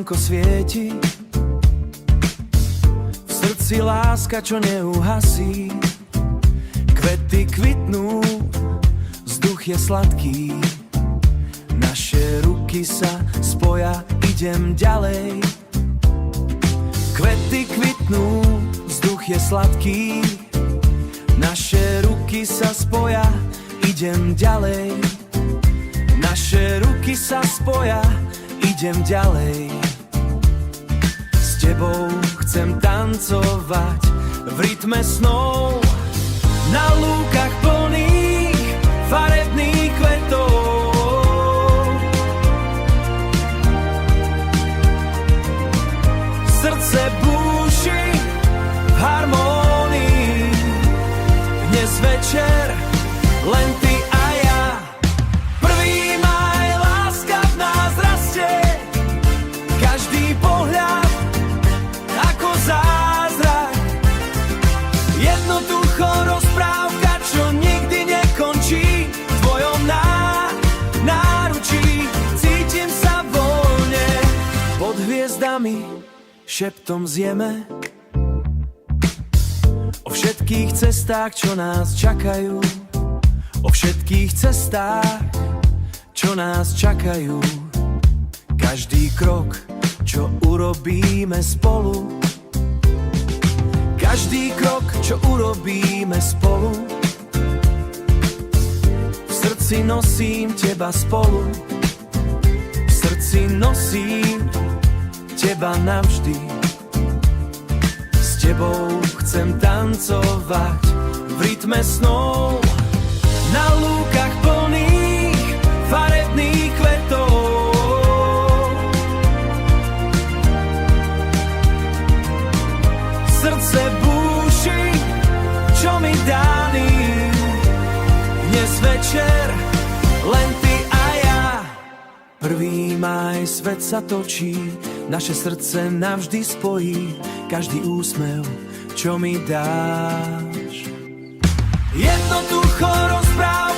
slnko svieti, v srdci láska, čo neuhasí. Kvety kvitnú, vzduch je sladký, naše ruky sa spoja, idem ďalej. Kvety kvitnú, vzduch je sladký, naše ruky sa spoja, idem ďalej. Naše ruky sa spoja, idem ďalej. S tebou chcem tancovať v rytme snov, na lúkach plných farebných kvetov. Srdce búši v harmónii, dnes večer len ty a ja. Prvý maj, láska v nás rastie, každý pohľad ako zázrak. Jednoducho rozprávka, čo nikdy nekončí, v tvojom náručí cítim sa voľne. Pod hviezdami šeptom zjeme o všetkých cestách, čo nás čakajú. O všetkých cestách, čo nás čakajú. Každý krok, čo urobíme spolu. Každý krok, čo urobíme spolu. V srdci nosím teba spolu. V srdci nosím teba navždy. S tebou chcem tancovať v rytme snov, na lúkach plných farebných kvetov. Srdce búši, čo mi daný, dnes večer len ty a ja. Prvý maj, svet sa točí, naše srdce navždy spojí, každý úsmev, čo mi dáš. Jednoducho rozprávaj